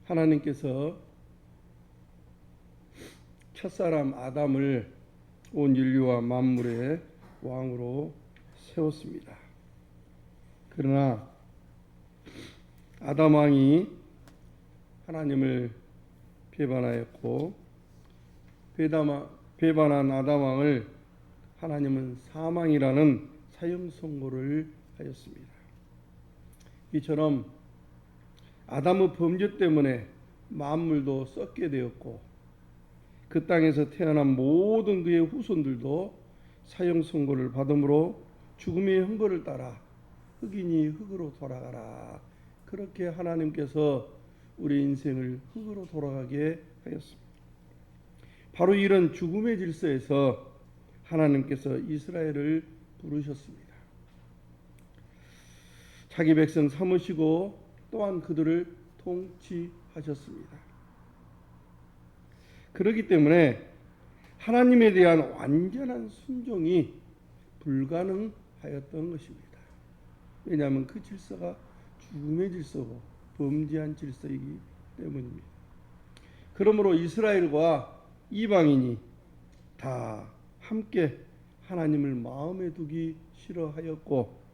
하나님께서 첫사람 아담을 온 인류와 만물의 왕으로 세웠습니다. 그러나 아담 왕이 하나님을 배반하였고, 배반한 아담 왕을 하나님은 사망이라는 사형 선고를 하였습니다. 이처럼 아담의 범죄 때문에 만물도 썩게 되었고, 그 땅에서 태어난 모든 그의 후손들도 사형 선고를 받음으로 죽음의 형벌을 따라 흑인이 흑으로 돌아가라, 그렇게 하나님께서 우리 인생을 흑으로 돌아가게 하였습니다. 바로 이런 죽음의 질서에서 하나님께서 이스라엘을 부르셨습니다. 자기 백성 삼으시고 또한 그들을 통치하셨습니다. 그렇기 때문에 하나님에 대한 완전한 순종이 불가능하였던 것입니다. 왜냐하면 그 질서가 죽음의 질서고 범죄한 질서이기 때문입니다. 그러므로 이스라엘과 이방인이 다 함께 하나님을 마음에 두기 싫어하였고,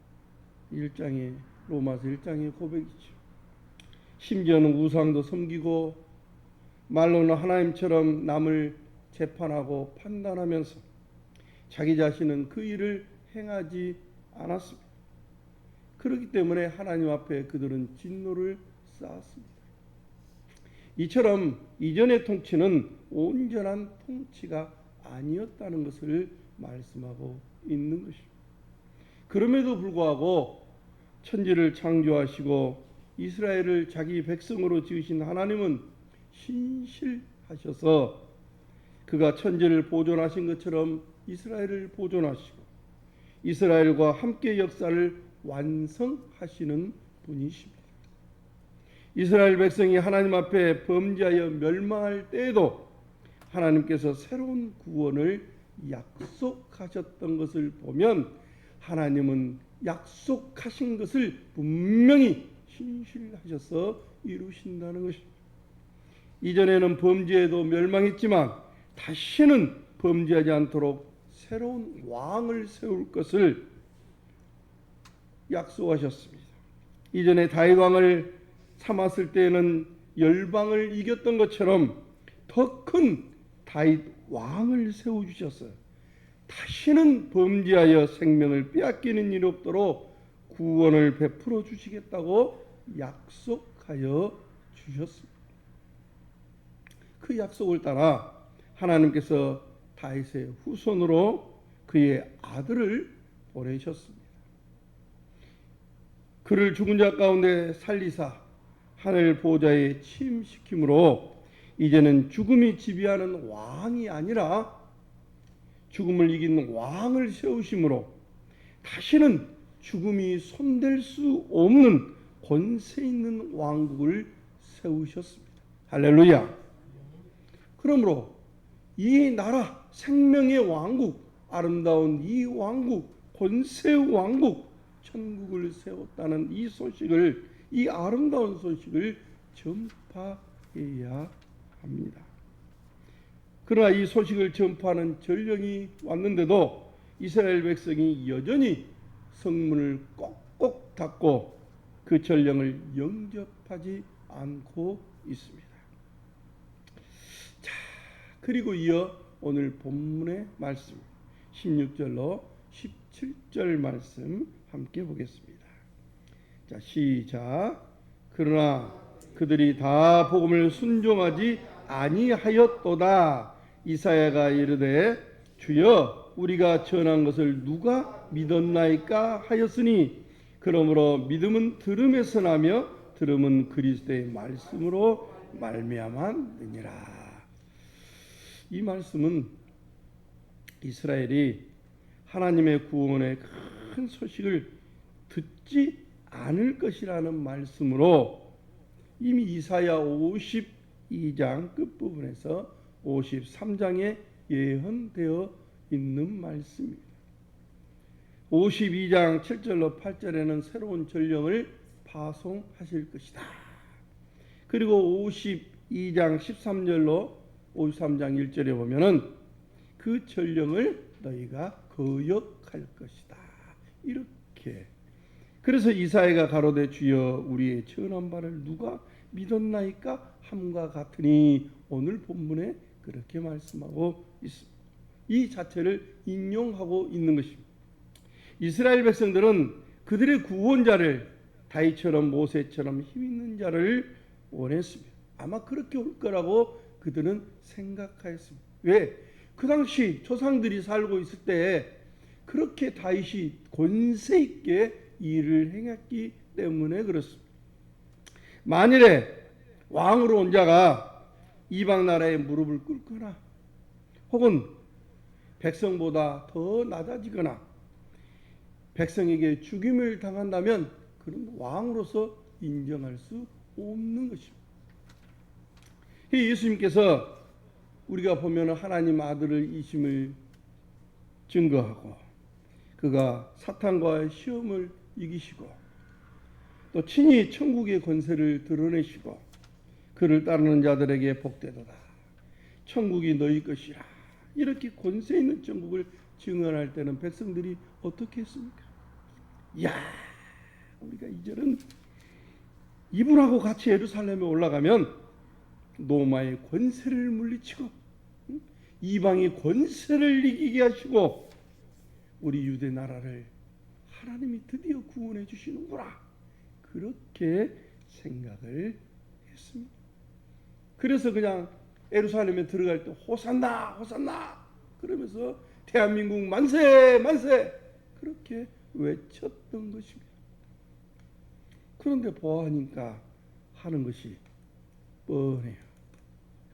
로마서 1장의 고백이죠. 심지어는 우상도 섬기고 말로는 하나님처럼 남을 재판하고 판단하면서 자기 자신은 그 일을 행하지 않았습니다. 그렇기 때문에 하나님 앞에 그들은 진노를 쌓았습니다. 이처럼 이전의 통치는 온전한 통치가 아니었다는 것을 말씀하고 있는 것입니다. 그럼에도 불구하고 천지를 창조하시고 이스라엘을 자기 백성으로 지으신 하나님은 신실하셔서 그가 천지를 보존하신 것처럼 이스라엘을 보존하시고 이스라엘과 함께 역사를 완성하시는 분이십니다. 이스라엘 백성이 하나님 앞에 범죄하여 멸망할 때에도 하나님께서 새로운 구원을 약속하셨던 것을 보면 하나님은 약속하신 것을 분명히 신실하셔서 이루신다는 것입니다. 이전에는 범죄에도 멸망했지만 다시는 범죄하지 않도록 새로운 왕을 세울 것을 약속하셨습니다. 이전에 다윗 왕을 삼았을 때에는 열방을 이겼던 것처럼 더 큰 다윗 왕을 세워주셨어요. 다시는 범죄하여 생명을 빼앗기는 일이 없도록 구원을 베풀어 주시겠다고 약속하여 주셨습니다. 그 약속을 따라 하나님께서 다윗의 후손으로 그의 아들을 보내셨습니다. 그를 죽은 자 가운데 살리사 하늘 보좌에 취임시킴으로 이제는 죽음이 지배하는 왕이 아니라 죽음을 이긴 왕을 세우심으로 다시는 죽음이 손댈 수 없는 권세 있는 왕국을 세우셨습니다. 할렐루야. 그러므로 이 나라, 생명의 왕국, 아름다운 이 왕국, 권세의 왕국, 천국을 세웠다는 이 소식을, 이 아름다운 소식을 전파해야 합니다. 그러나 이 소식을 전파하는 전령이 왔는데도 이스라엘 백성이 여전히 성문을 꼭꼭 닫고 그 전령을 영접하지 않고 있습니다. 자, 그리고 이어 오늘 본문의 말씀 16절로 17절 말씀 함께 보겠습니다. 자, 시작. 그러나 그들이 다 복음을 순종하지 아니하였도다. 이사야가 이르되 주여 우리가 전한 것을 누가 믿었나이까 하였으니 그러므로 믿음은 들음에서 나며 들음은 그리스도의 말씀으로 말미암았느니라. 이 말씀은 이스라엘이 하나님의 구원의 큰 소식을 듣지 않을 것이라는 말씀으로 이미 이사야 52장 끝부분에서 53장에 예언되어 있는 말씀입니다. 52장 7절로 8절에는 새로운 전령을 파송하실 것이다. 그리고 52장 13절로 53장 1절에 보면은 그 전령을 너희가 거역할 것이다. 이렇게. 그래서 이사야가 가로되 주여 우리의 전한 바를 누가 믿었나이까 함과 같으니 오늘 본문에 그렇게 말씀하고 있습니다. 이 자체를 인용하고 있는 것입니다. 이스라엘 백성들은 그들의 구원자를 다윗처럼 모세처럼 힘있는 자를 원했습니다. 아마 그렇게 올 거라고 그들은 생각하였습니다. 왜? 그 당시 조상들이 살고 있을 때 그렇게 다윗이 권세 있게 일을 행했기 때문에 그렇습니다. 만일에 왕으로 온 자가 이방 나라에 무릎을 꿇거나 혹은 백성보다 더 낮아지거나 백성에게 죽임을 당한다면 그는 왕으로서 인정할 수 없는 것입니다. 예수님께서 우리가 보면 하나님 아들을 이심을 증거하고 그가 사탄과의 시험을 이기시고 또 친히 천국의 권세를 드러내시고 그를 따르는 자들에게 복되도다. 천국이 너희 것이라. 이렇게 권세 있는 천국을 증언할 때는 백성들이 어떻게 했습니까? 야, 우리가 이제는 이분하고 같이 예루살렘에 올라가면 로마의 권세를 물리치고 이방의 권세를 이기게 하시고 우리 유대 나라를 하나님이 드디어 구원해 주시는구나. 그렇게 생각을 했습니다. 그래서 그냥 예루살렘에 들어갈 때 호산나 호산나 그러면서 대한민국 만세 만세 그렇게 외쳤던 것입니다. 그런데 보아하니까 하는 것이 뻔해요.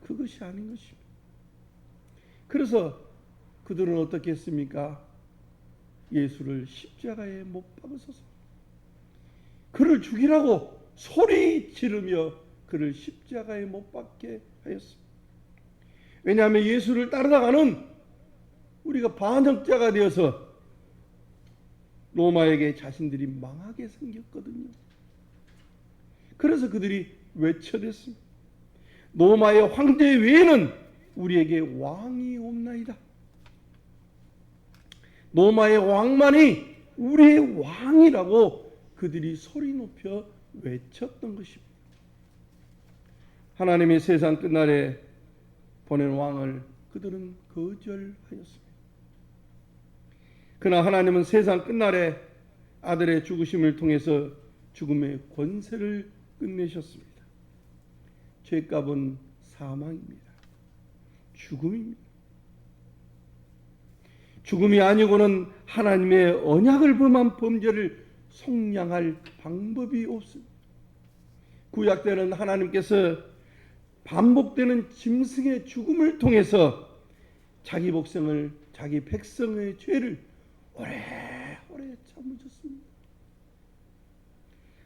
그것이 아닌 것입니다. 그래서 그들은 어떻게 했습니까? 예수를 십자가에 못 박으소서. 그를 죽이라고 소리 지르며 그를 십자가에 못 박게 하였습니다. 왜냐하면 예수를 따르다가는 우리가 반역자가 되어서 로마에게 자신들이 망하게 생겼거든요. 그래서 그들이 외쳐댔습니다. 로마의 황제 외에는 우리에게 왕이 없나이다. 로마의 왕만이 우리의 왕이라고 그들이 소리 높여 외쳤던 것입니다. 하나님의 세상 끝날에 보낸 왕을 그들은 거절하였습니다. 그러나 하나님은 세상 끝날에 아들의 죽으심을 통해서 죽음의 권세를 끝내셨습니다. 죄값은 사망입니다. 죽음입니다. 죽음이 아니고는 하나님의 언약을 범한 범죄를 속량할 방법이 없습니다. 구약 때는 하나님께서 반복되는 짐승의 죽음을 통해서 자기 백성을 자기 백성의 죄를 오래오래 참으셨습니다.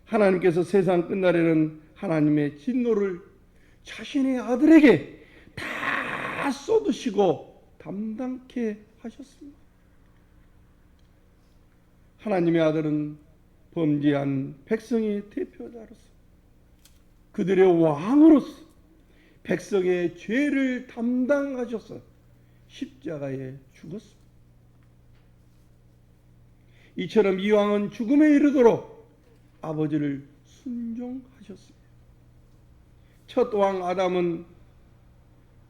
하나님께서 세상 끝날에는 하나님의 진노를 자신의 아들에게 다 쏟으시고 담당케 하셨습니다. 하나님의 아들은 범죄한 백성의 대표자로서 그들의 왕으로서 백성의 죄를 담당하셔서 십자가에 죽었습니다. 이처럼 이 왕은 죽음에 이르도록 아버지를 순종하셨습니다. 첫 왕 아담은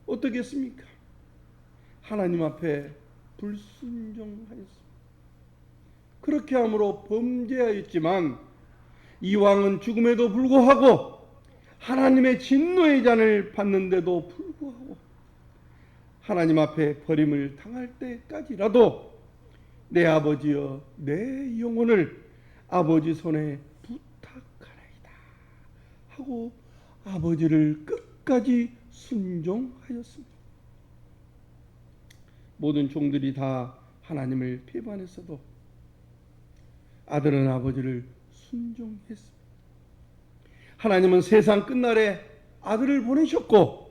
어떻게 했습니까? 하나님 앞에 불순종하였습니다. 그렇게 함으로 범죄하였지만 이 왕은 죽음에도 불구하고 하나님의 진노의 잔을 받는데도 불구하고 하나님 앞에 버림을 당할 때까지라도 내 아버지여 내 영혼을 아버지 손에 부탁하나이다 하고 아버지를 끝까지 순종하였습니다. 모든 종들이 다 하나님을 배반했어도 아들은 아버지를 순종했습니다. 하나님은 세상 끝날에 아들을 보내셨고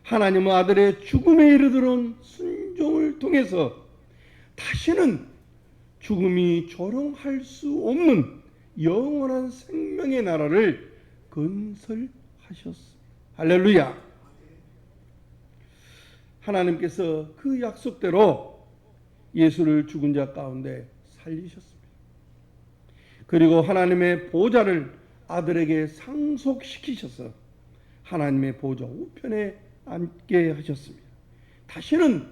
하나님은 아들의 죽음에 이르도록 순종을 통해서 다시는 죽음이 조롱할 수 없는 영원한 생명의 나라를 건설하셨습니다. 하셨습니다. 할렐루야. 하나님께서 그 약속대로 예수를 죽은 자 가운데 살리셨습니다. 그리고 하나님의 보좌를 아들에게 상속시키셔서 하나님의 보좌 우편에 앉게 하셨습니다. 다시는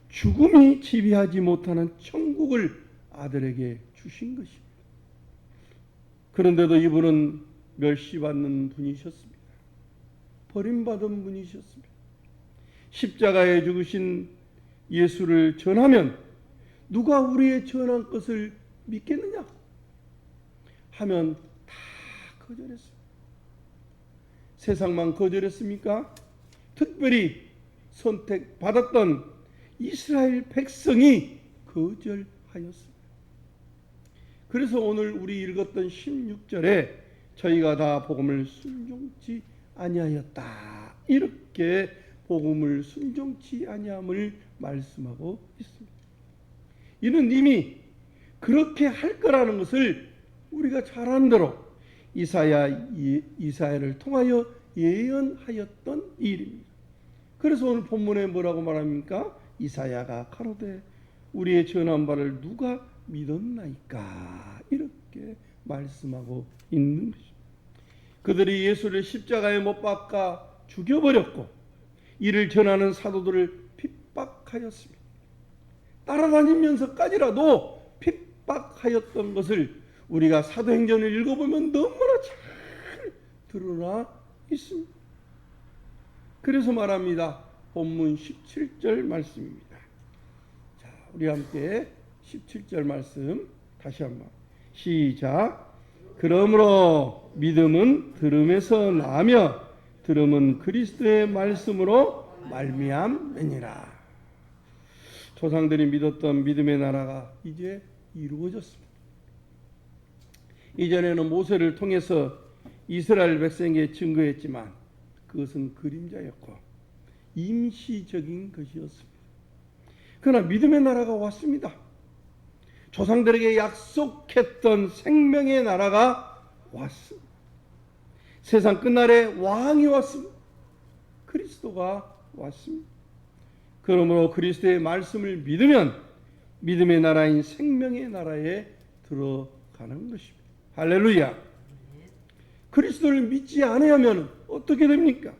죽음이 지배하지 못하는 천국을 아들에게 주신 것입니다. 그런데도 이분은 멸시받는 분이셨습니다. 버림받은 분이셨습니다. 십자가에 죽으신 예수를 전하면 누가 우리의 전한 것을 믿겠느냐 하면 다 거절했습니다. 세상만 거절했습니까? 특별히 선택받았던 이스라엘 백성이 거절하였습니다. 그래서 오늘 우리 읽었던 16절에 저희가 다 복음을 순종치 아니하였다, 이렇게 복음을 순종치 아니함을 말씀하고 있습니다. 이는 이미 그렇게 할 거라는 것을 우리가 잘 아는 대로 이사야를 통하여 예언하였던 일입니다. 그래서 오늘 본문에 뭐라고 말합니까? 이사야가 가로되 우리의 전한 바를 누가 믿었나이까, 이렇게 말씀하고 있는 것입니다. 그들이 예수를 십자가에 못 박아 죽여버렸고 이를 전하는 사도들을 핍박하였습니다. 따라다니면서까지라도 핍박하였던 것을 우리가 사도행전을 읽어보면 너무나 잘 드러나 있습니다. 그래서 말합니다. 본문 17절 말씀입니다. 자, 우리 함께 17절 말씀 다시 한번 시작. 그러므로 믿음은 들음에서 나며 들음은 그리스도의 말씀으로 말미암느니라. 조상들이 믿었던 믿음의 나라가 이제 이루어졌습니다. 이전에는 모세를 통해서 이스라엘 백성에게 증거했지만 그것은 그림자였고 임시적인 것이었습니다. 그러나 믿음의 나라가 왔습니다. 조상들에게 약속했던 생명의 나라가 왔습니다. 세상 끝날에 왕이 왔습니다. 그리스도가 왔습니다. 그러므로 그리스도의 말씀을 믿으면 믿음의 나라인 생명의 나라에 들어가는 것입니다. 할렐루야. 그리스도를 믿지 않으면 어떻게 됩니까?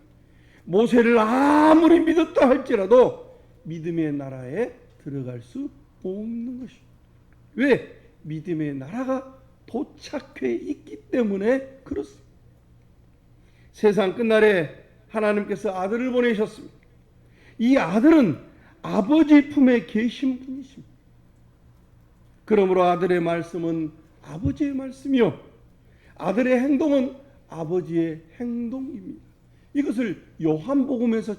모세를 아무리 믿었다 할지라도 믿음의 나라에 들어갈 수 없는 것입니다. 왜? 믿음의 나라가 도착해 있기 때문에 그렇습니다. 세상 끝날에 하나님께서 아들을 보내셨습니다. 이 아들은 아버지 품에 계신 분이십니다. 그러므로 아들의 말씀은 아버지의 말씀이요 아들의 행동은 아버지의 행동입니다. 이것을 요한복음에서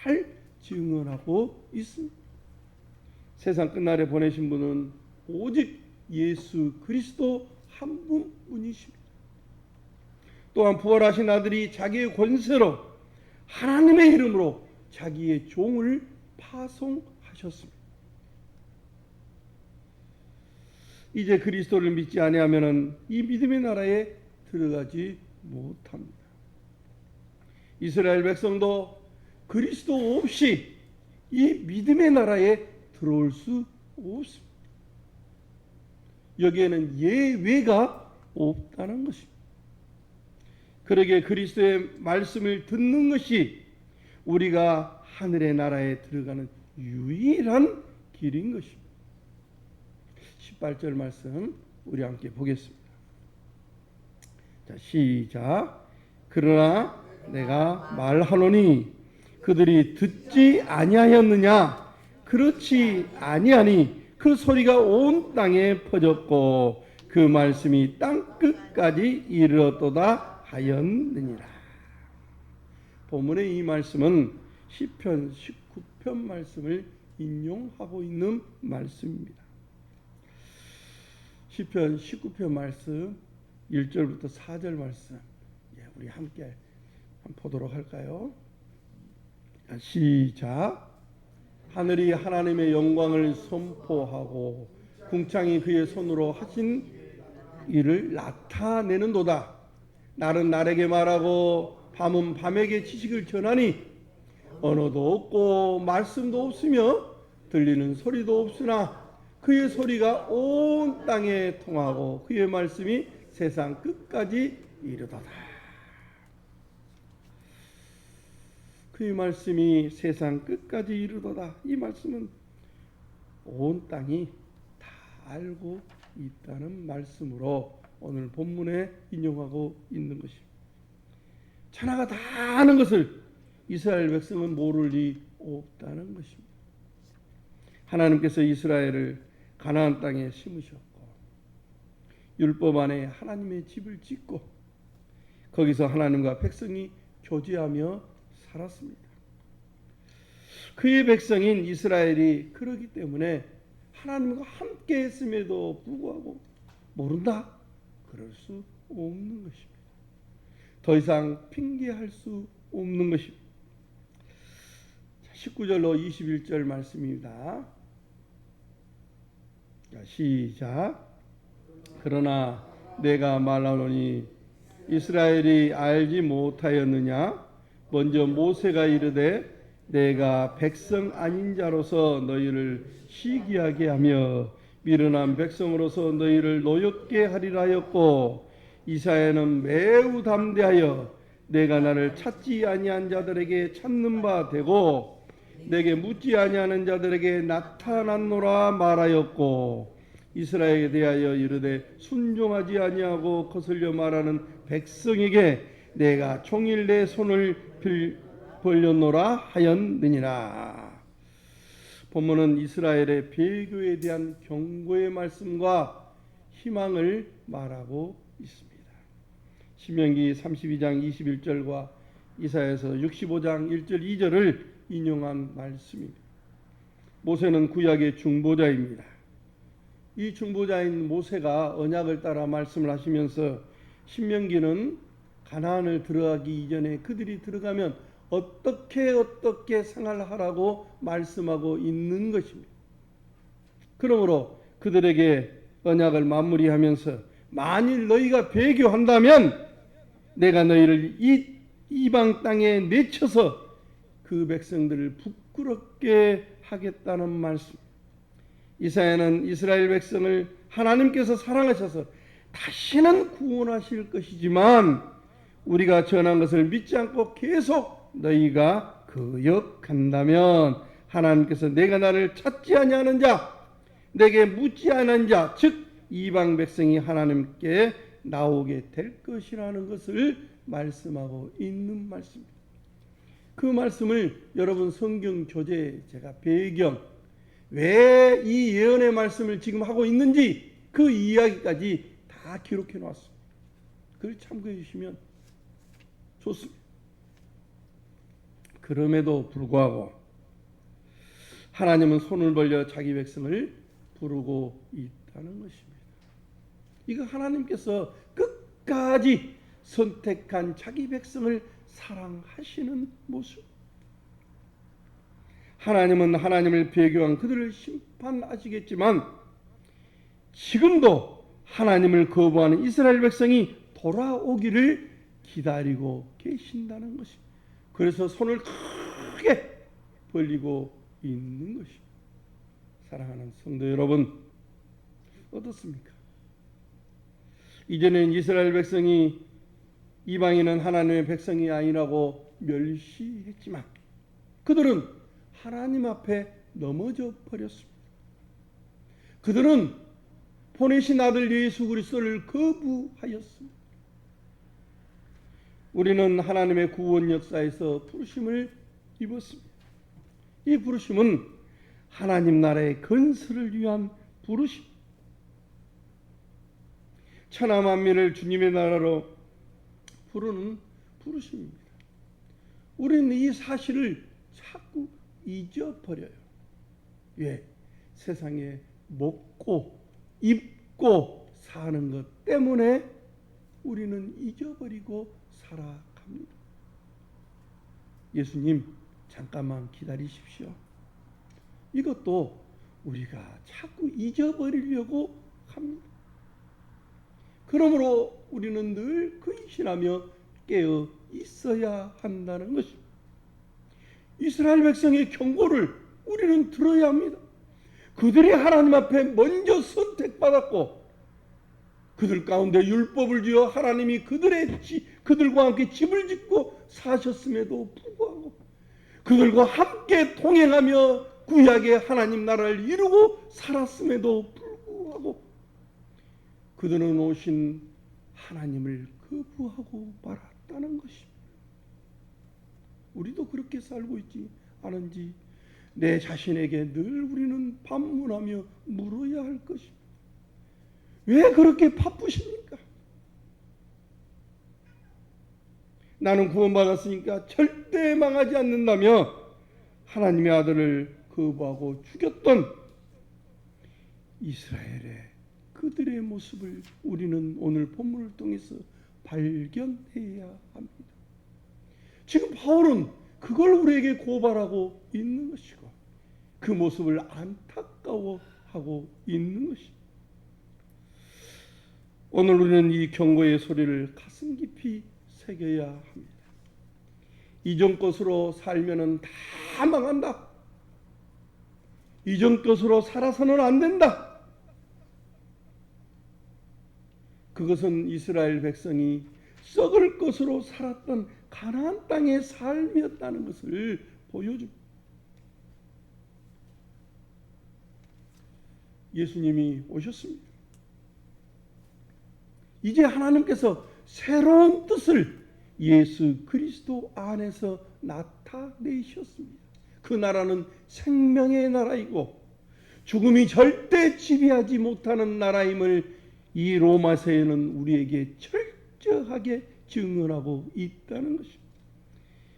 잘 증언하고 있습니다. 세상 끝날에 보내신 분은 오직 예수 그리스도 한 분뿐이십니다. 또한 부활하신 아들이 자기의 권세로 하나님의 이름으로 자기의 종을 파송하셨습니다. 이제 그리스도를 믿지 아니하면은 이 믿음의 나라에 들어가지 못합니다. 이스라엘 백성도 그리스도 없이 이 믿음의 나라에 들어올 수 없습니다. 여기에는 예외가 없다는 것입니다. 그러기에 그리스도의 말씀을 듣는 것이 우리가 하늘의 나라에 들어가는 유일한 길인 것입니다. 18절 말씀 우리 함께 보겠습니다. 자, 시작. 그러나 내가 말하노니 그들이 듣지 아니하였느냐? 그렇지 아니하니 그 소리가 온 땅에 퍼졌고 그 말씀이 땅 끝까지 이르렀도다 하였느니라. 본문의 이 말씀은 시편 19편 말씀을 인용하고 있는 말씀입니다. 시편 19편 말씀 1절부터 4절 말씀 우리 함께 보도록 할까요? 시작. 하늘이 하나님의 영광을 선포하고 궁창이 그의 손으로 하신 일을 나타내는도다. 날은 날에게 말하고 밤은 밤에게 지식을 전하니 언어도 없고 말씀도 없으며 들리는 소리도 없으나 그의 소리가 온 땅에 통하고 그의 말씀이 세상 끝까지 이르도다. 그의 말씀이 세상 끝까지 이르도다. 이 말씀은 온 땅이 다 알고 있다는 말씀으로 오늘 본문에 인용하고 있는 것입니다. 천하가 다 아는 것을 이스라엘 백성은 모를 리 없다는 것입니다. 하나님께서 이스라엘을 가나안 땅에 심으셨고 율법 안에 하나님의 집을 짓고 거기서 하나님과 백성이 교제하며 살았습니다. 그의 백성인 이스라엘이 그러기 때문에 하나님과 함께 했음에도 불구하고 모른다? 그럴 수 없는 것입니다. 더 이상 핑계할 수 없는 것입니다. 19절로 21절 말씀입니다. 자, 시작. 그러나 내가 말하노니 이스라엘이 알지 못하였느냐? 먼저 모세가 이르되 내가 백성 아닌 자로서 너희를 시기하게 하며 미련한 백성으로서 너희를 노엽게 하리라 하였고 이사야는 매우 담대하여 내가 나를 찾지 아니한 자들에게 찾는 바 되고 내게 묻지 아니하는 자들에게 나타났노라 말하였고 이스라엘에 대하여 이르되 순종하지 아니하고 거슬려 말하는 백성에게 내가 종일 내 손을 벌렸노라 하였느니라. 본문은 이스라엘의 배교에 대한 경고의 말씀과 희망을 말하고 있습니다. 신명기 32장 21절과 이사야서 65장 1절 2절을 인용한 말씀입니다. 모세는 구약의 중보자입니다. 이 중보자인 모세가 언약을 따라 말씀을 하시면서 신명기는 가나안을 들어가기 이전에 그들이 들어가면 어떻게 생활하라고 말씀하고 있는 것입니다. 그러므로 그들에게 언약을 마무리하면서 만일 너희가 배교한다면 내가 너희를 이 이방 땅에 내쳐서 그 백성들을 부끄럽게 하겠다는 말씀. 이사야는 이스라엘 백성을 하나님께서 사랑하셔서 다시는 구원하실 것이지만 우리가 전한 것을 믿지 않고 계속 너희가 거역한다면 하나님께서 내가 나를 찾지 아니하는 자, 내게 묻지 않은 자, 즉 이방 백성이 하나님께 나오게 될 것이라는 것을 말씀하고 있는 말씀입니다. 그 말씀을 여러분 성경 교재 제가 배경 왜 이 예언의 말씀을 지금 하고 있는지 그 이야기까지 다 기록해 놓았습니다. 그걸 참고해 주시면 좋습니다. 그럼에도 불구하고 하나님은 손을 벌려 자기 백성을 부르고 있다는 것입니다. 이거 하나님께서 끝까지 선택한 자기 백성을 사랑하시는 모습. 하나님은 하나님을 배교한 그들을 심판하시겠지만 지금도 하나님을 거부하는 이스라엘 백성이 돌아오기를 기다리고 계신다는 것입니다. 그래서 손을 크게 벌리고 있는 것입니다. 사랑하는 성도 여러분, 어떻습니까? 이전엔 이스라엘 백성이 이방인은 하나님의 백성이 아니라고 멸시했지만 그들은 하나님 앞에 넘어져 버렸습니다. 그들은 보내신 아들 예수 그리스도를 거부하였습니다. 우리는 하나님의 구원 역사에서 부르심을 입었습니다. 이 부르심은 하나님 나라의 건설을 위한 부르심. 천하 만민을 주님의 나라로 부르는 부르심입니다. 우리는 이 사실을 자꾸 잊어버려요. 왜? 세상에 먹고 입고 사는 것 때문에 우리는 잊어버리고 살아갑니다. 예수님 잠깐만 기다리십시오. 이것도 우리가 자꾸 잊어버리려고 합니다. 그러므로 우리는 늘 근신하며 깨어 있어야 한다는 것입니다. 이스라엘 백성의 경고를 우리는 들어야 합니다. 그들이 하나님 앞에 먼저 선택받았고 그들 가운데 율법을 주어 하나님이 그들과 함께 집을 짓고 사셨음에도 불구하고 그들과 함께 동행하며 구약의 하나님 나라를 이루고 살았음에도 불구하고 그들은 오신 하나님을 거부하고 말았다는 것입니다. 우리도 그렇게 살고 있지 않은지 내 자신에게 늘 우리는 반문하며 물어야 할 것입니다. 왜 그렇게 바쁘십니까? 나는 구원받았으니까 절대 망하지 않는다며 하나님의 아들을 거부하고 죽였던 이스라엘의 그들의 모습을 우리는 오늘 본문을 통해서 발견해야 합니다. 지금 바울은 그걸 우리에게 고발하고 있는 것이고 그 모습을 안타까워하고 있는 것입니다. 오늘 우리는 이 경고의 소리를 가슴 깊이 새겨야 합니다. 이전 것으로 살면은 다 망한다. 이전 것으로 살아서는 안 된다. 그것은 이스라엘 백성이 썩을 것으로 살았던 가나안 땅의 삶이었다는 것을 보여줍니다. 예수님이 오셨습니다. 이제 하나님께서 새로운 뜻을 예수 그리스도 안에서 나타내셨습니다. 그 나라는 생명의 나라이고 죽음이 절대 지배하지 못하는 나라임을 이 로마서에는 우리에게 철저하게 증언하고 있다는 것입니다.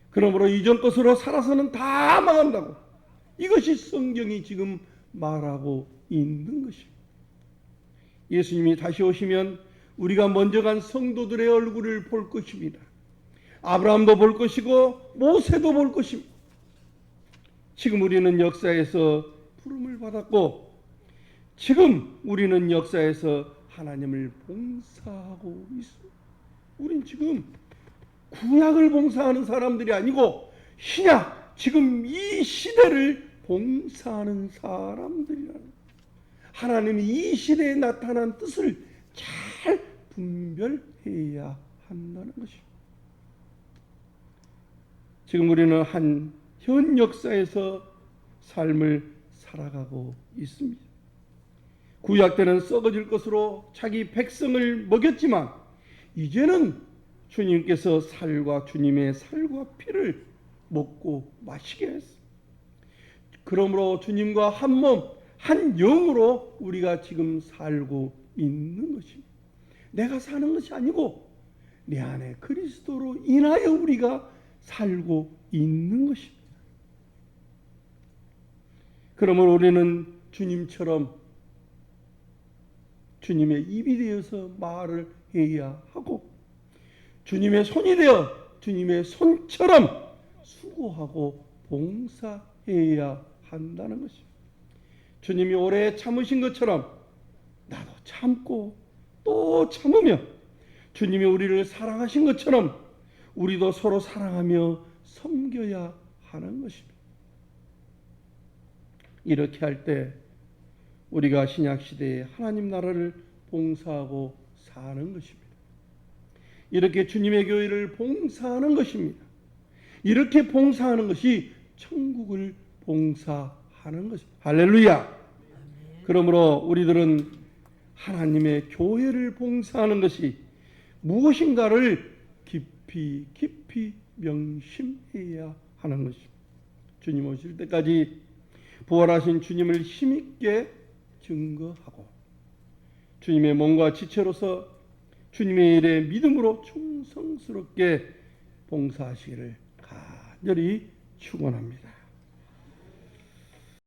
그러므로 이전 것으로 살아서는 다 망한다고 이것이 성경이 지금 말하고 있는 것입니다. 예수님이 다시 오시면 우리가 먼저 간 성도들의 얼굴을 볼 것입니다. 아브라함도 볼 것이고 모세도 볼 것입니다. 지금 우리는 역사에서 부름을 받았고 지금 우리는 역사에서 하나님을 봉사하고 있습니다. 우린 지금 구약을 봉사하는 사람들이 아니고 신약 지금 이 시대를 봉사하는 사람들이라는 하나님이 이 시대에 나타난 뜻을 잘 분별해야 한다는 것입니다. 지금 우리는 현 역사에서 삶을 살아가고 있습니다. 구약 때는 썩어질 것으로 자기 백성을 먹였지만 이제는 주님께서 주님의 살과 피를 먹고 마시게 했습니다. 그러므로 주님과 한 몸, 한 영으로 우리가 지금 살고 있는 것입니다. 내가 사는 것이 아니고 내 안에 그리스도로 인하여 우리가 살고 있는 것입니다. 그러므로 우리는 주님처럼 주님의 입이 되어서 말을 해야 하고 주님의 손이 되어 주님의 손처럼 수고하고 봉사해야 한다는 것입니다. 주님이 오래 참으신 것처럼 나도 참고 또 참으며 주님이 우리를 사랑하신 것처럼 우리도 서로 사랑하며 섬겨야 하는 것입니다. 이렇게 할 때 우리가 신약시대에 하나님 나라를 봉사하고 사는 것입니다. 이렇게 주님의 교회를 봉사하는 것입니다. 이렇게 봉사하는 것이 천국을 봉사하는 것입니다. 할렐루야. 그러므로 우리들은 하나님의 교회를 봉사하는 것이 무엇인가를 깊이 명심해야 하는 것입니다. 주님 오실 때까지 부활하신 주님을 힘있게 증거하고 주님의 몸과 지체로서 주님의 일에 믿음으로 충성스럽게 봉사하시기를 간절히 축원합니다.